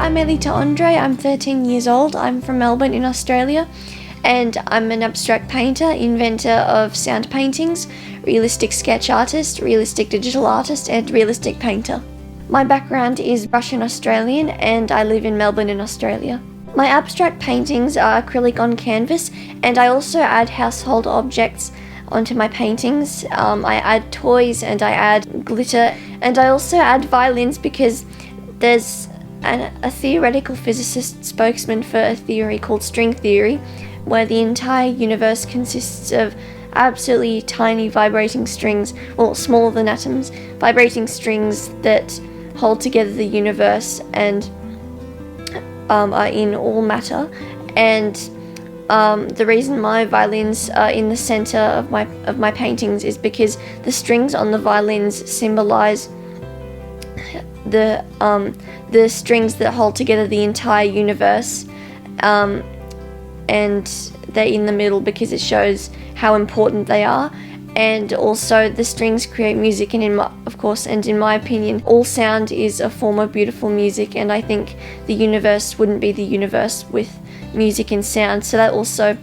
I'm Aelita Andre, I'm 13 years old, I'm from Melbourne in Australia, and I'm an abstract painter, inventor of sound paintings, realistic sketch artist, realistic digital artist, and realistic painter. My background is Russian Australian, and I live in Melbourne in Australia. My abstract paintings are acrylic on canvas, and I also add household objects onto my paintings. I add toys and I add glitter, and I also add violins because there's a theoretical physicist spokesman for a theory called string theory, where the entire universe consists of absolutely tiny vibrating strings, well, smaller than atoms, vibrating strings that hold together the universe and are in all matter. And the reason my violins are in the center of my paintings is because the strings on the violins symbolize the strings that hold together the entire universe, and they're in the middle because it shows how important they are. And also the strings create music, and in my opinion, all sound is a form of beautiful music, and I think the universe wouldn't be the universe with music and sound, so that also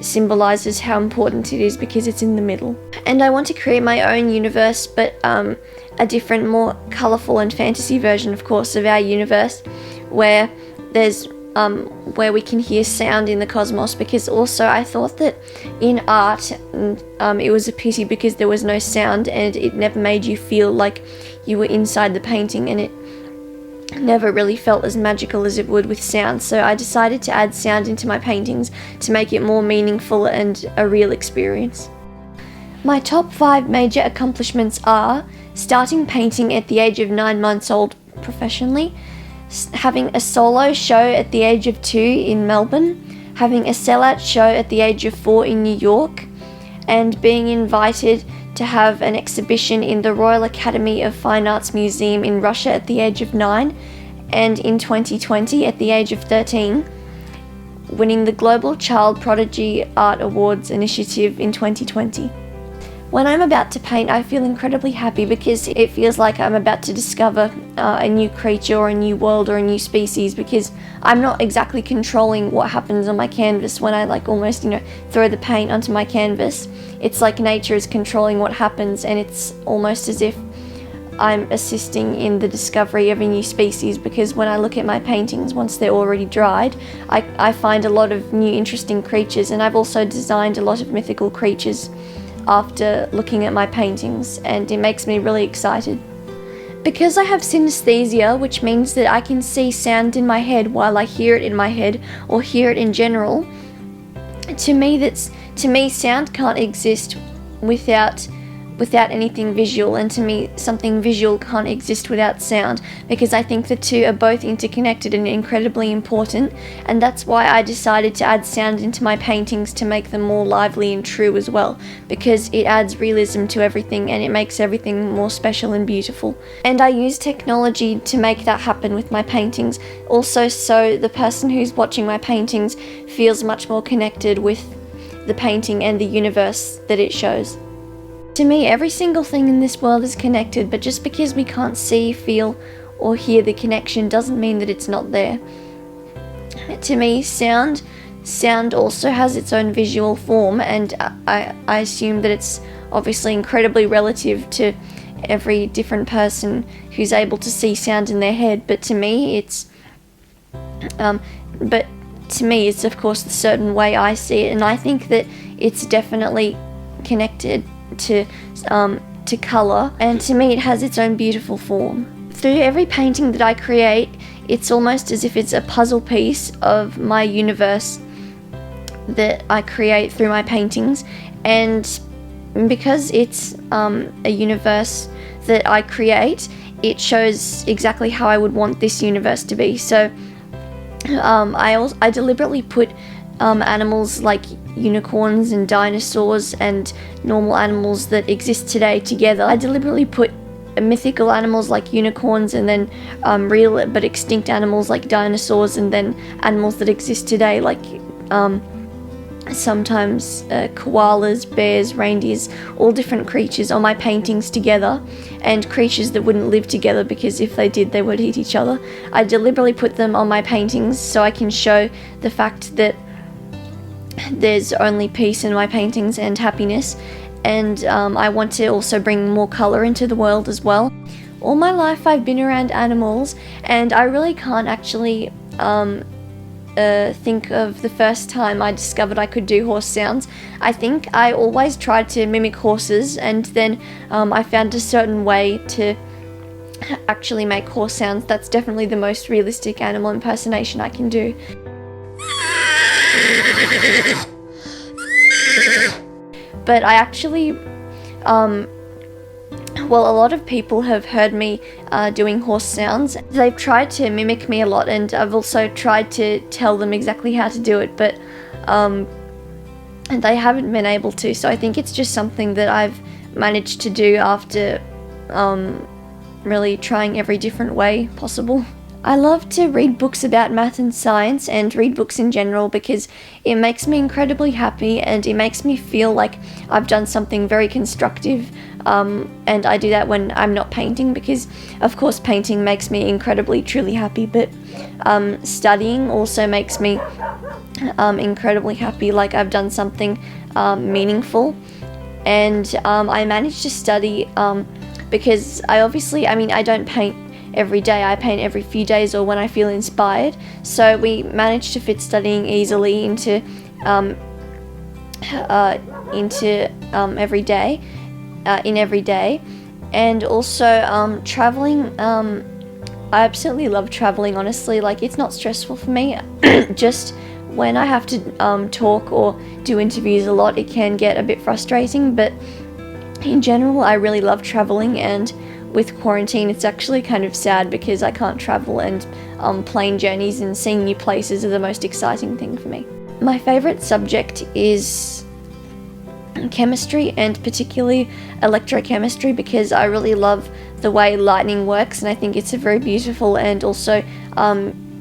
symbolizes how important it is because it's in the middle. And I want to create my own universe, but a different, more colourful and fantasy version, of course, of our universe, where there's where we can hear sound in the cosmos, because also I thought that in art it was a pity because there was no sound and it never made you feel like you were inside the painting, and it never really felt as magical as it would with sound. So I decided to add sound into my paintings to make it more meaningful and a real experience. My top 5 major accomplishments are starting painting at the age of 9 months old professionally, having a solo show at the age of 2 in Melbourne, having a sellout show at the age of 4 in New York, and being invited to have an exhibition in the Royal Academy of Fine Arts Museum in Russia at the age of 9, and in 2020 at the age of 13, winning the Global Child Prodigy Art Awards initiative in 2020. When I'm about to paint, I feel incredibly happy because it feels like I'm about to discover a new creature or a new world or a new species, because I'm not exactly controlling what happens on my canvas when I almost throw the paint onto my canvas. It's like nature is controlling what happens, and it's almost as if I'm assisting in the discovery of a new species, because when I look at my paintings, once they're already dried, I find a lot of new interesting creatures, and I've also designed a lot of mythical creatures after looking at my paintings, and it makes me really excited. Because I have synesthesia, which means that I can see sound in my head while I hear it in my head or hear it in general, to me sound can't exist without anything visual, and to me something visual can't exist without sound, because I think the two are both interconnected and incredibly important, and that's why I decided to add sound into my paintings to make them more lively and true as well, because it adds realism to everything and it makes everything more special and beautiful. And I use technology to make that happen with my paintings, also so the person who's watching my paintings feels much more connected with the painting and the universe that it shows. To me, every single thing in this world is connected, but just because we can't see, feel, or hear the connection doesn't mean that it's not there. To me, sound also has its own visual form, and I assume that it's obviously incredibly relative to every different person who's able to see sound in their head, but to me it's of course the certain way I see it, and I think that it's definitely connected to colour, and to me it has its own beautiful form. Through every painting that I create, it's almost as if it's a puzzle piece of my universe that I create through my paintings, and because it's a universe that I create, it shows exactly how I would want this universe to be. So I deliberately put animals like unicorns and dinosaurs and normal animals that exist today together. I deliberately put mythical animals like unicorns, and then real but extinct animals like dinosaurs, and then animals that exist today like sometimes koalas, bears, reindeers, all different creatures on my paintings together, and creatures that wouldn't live together because if they did they would eat each other. I deliberately put them on my paintings so I can show the fact that there's only peace in my paintings and happiness, and I want to also bring more colour into the world as well. All my life I've been around animals, and I really can't actually think of the first time I discovered I could do horse sounds. I think I always tried to mimic horses, and then I found a certain way to actually make horse sounds. That's definitely the most realistic animal impersonation I can do. But I actually, well, a lot of people have heard me doing horse sounds. They've tried to mimic me a lot, and I've also tried to tell them exactly how to do it, but they haven't been able to. So I think it's just something that I've managed to do after really trying every different way possible. I love to read books about math and science, and read books in general, because it makes me incredibly happy and it makes me feel like I've done something very constructive, and I do that when I'm not painting, because of course painting makes me incredibly truly happy, but studying also makes me incredibly happy, like I've done something meaningful. And I managed to study because I don't paint every day. I paint every few days or when I feel inspired. So we managed to fit studying easily into every day, in every day. And also traveling. I absolutely love traveling, honestly. Like, it's not stressful for me. Just when I have to talk or do interviews a lot, it can get a bit frustrating, but in general I really love traveling. And with quarantine, it's actually kind of sad because I can't travel, and plane journeys and seeing new places are the most exciting thing for me. My favourite subject is chemistry, and particularly electrochemistry, because I really love the way lightning works, and I think it's a very beautiful and also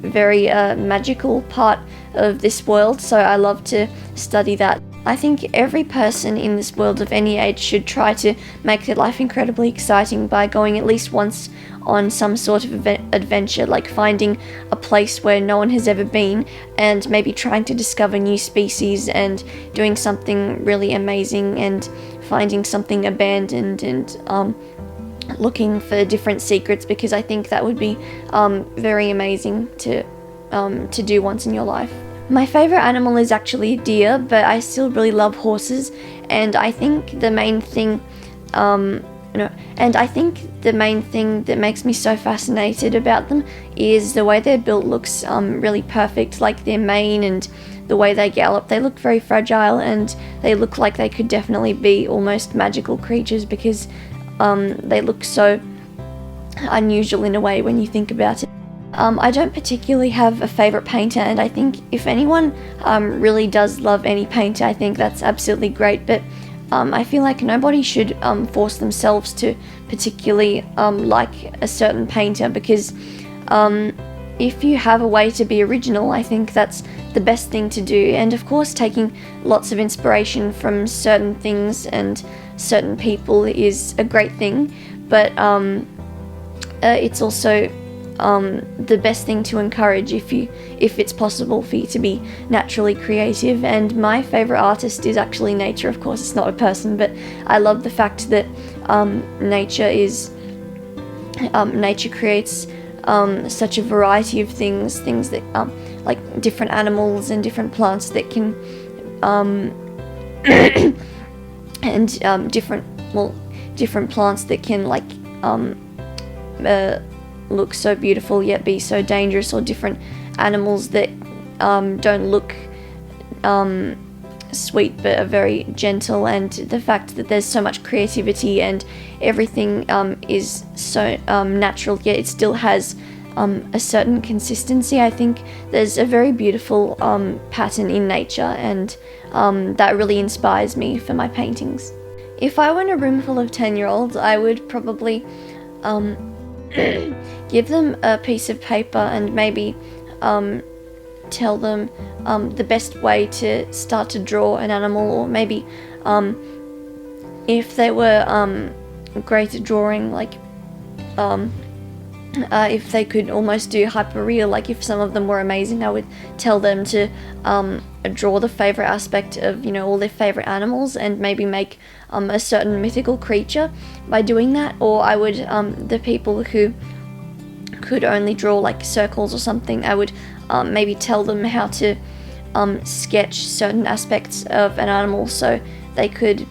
very magical part of this world, so I love to study that. I think every person in this world of any age should try to make their life incredibly exciting by going at least once on some sort of adventure, like finding a place where no one has ever been and maybe trying to discover new species and doing something really amazing and finding something abandoned and looking for different secrets, because I think that would be very amazing to do once in your life. My favourite animal is actually a deer, but I still really love horses, and I think the main thing that makes me so fascinated about them is the way they're built looks really perfect, like their mane and the way they gallop. They look very fragile, and they look like they could definitely be almost magical creatures, because they look so unusual in a way when you think about it. I don't particularly have a favourite painter, and I think if anyone really does love any painter, I think that's absolutely great, but I feel like nobody should force themselves to particularly like a certain painter, because if you have a way to be original, I think that's the best thing to do. And of course, taking lots of inspiration from certain things and certain people is a great thing, but it's also the best thing to encourage if it's possible for you to be naturally creative. And my favourite artist is actually nature. Of course, it's not a person, but I love the fact that nature creates such a variety of things that like different animals and different plants that can and different plants that can look so beautiful yet be so dangerous, or different animals that don't look sweet but are very gentle. And the fact that there's so much creativity and everything is so natural, yet it still has a certain consistency. I think there's a very beautiful pattern in nature, and that really inspires me for my paintings. If I were in a room full of 10-year-olds, I would probably give them a piece of paper and maybe tell them the best way to start to draw an animal, or maybe if they were great at drawing, like if they could almost do hyperreal, like if some of them were amazing, I would tell them to draw the favorite aspect of, you know, all their favorite animals, and maybe make a certain mythical creature by doing that. Or I would, the people who could only draw like circles or something, I would maybe tell them how to sketch certain aspects of an animal, so they could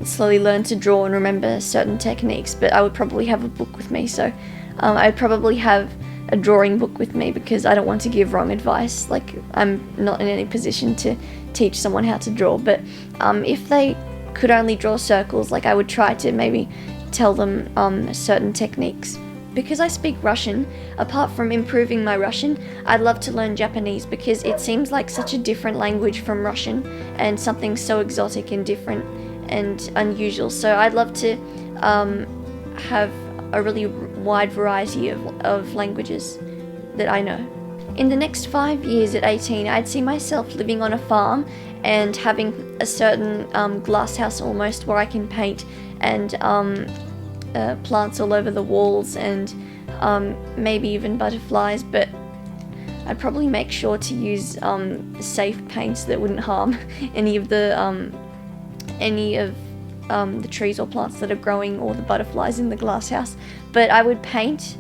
slowly learn to draw and remember certain techniques. But I would probably have a book with me, so I'd probably have a drawing book with me, because I don't want to give wrong advice. Like, I'm not in any position to teach someone how to draw. But if they could only draw circles, like, I would try to maybe tell them certain techniques. Because I speak Russian, apart from improving my Russian, I'd love to learn Japanese, because it seems like such a different language from Russian, and something so exotic and different and unusual. So I'd love to have a really wide variety of languages that I know. In the next 5 years at 18, I'd see myself living on a farm and having a certain glass house almost, where I can paint, and plants all over the walls, and maybe even butterflies. But I'd probably make sure to use safe paints that wouldn't harm any of the trees or plants that are growing, or the butterflies in the glass house. But I would paint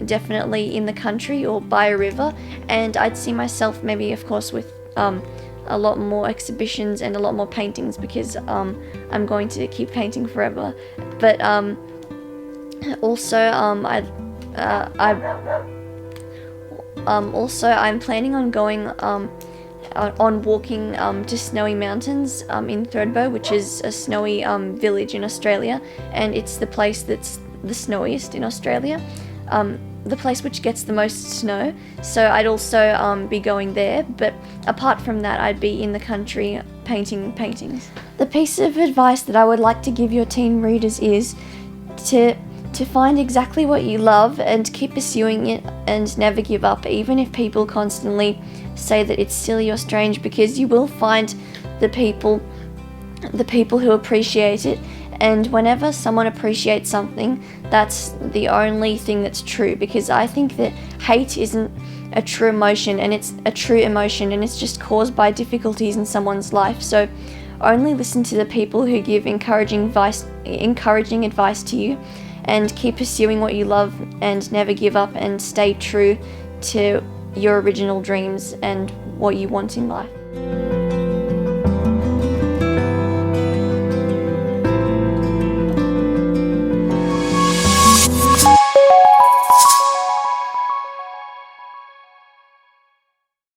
definitely in the country or by a river, and I'd see myself maybe, of course, with a lot more exhibitions and a lot more paintings, because I'm going to keep painting forever. But also I'm planning on going on walking to snowy mountains in Thredbo, which is a snowy village in Australia, and it's the place that's the snowiest in Australia, the place which gets the most snow. So I'd also be going there. But apart from that, I'd be in the country painting paintings. The piece of advice that I would like to give your teen readers is to find exactly what you love and keep pursuing it, and never give up, even if people constantly say that it's silly or strange, because you will find the people who appreciate it. And whenever someone appreciates something, that's the only thing that's true, because I think that hate isn't a true emotion, and it's a true emotion, and it's just caused by difficulties in someone's life. So only listen to the people who give encouraging advice to you, and keep pursuing what you love, and never give up, and stay true to your original dreams and what you want in life.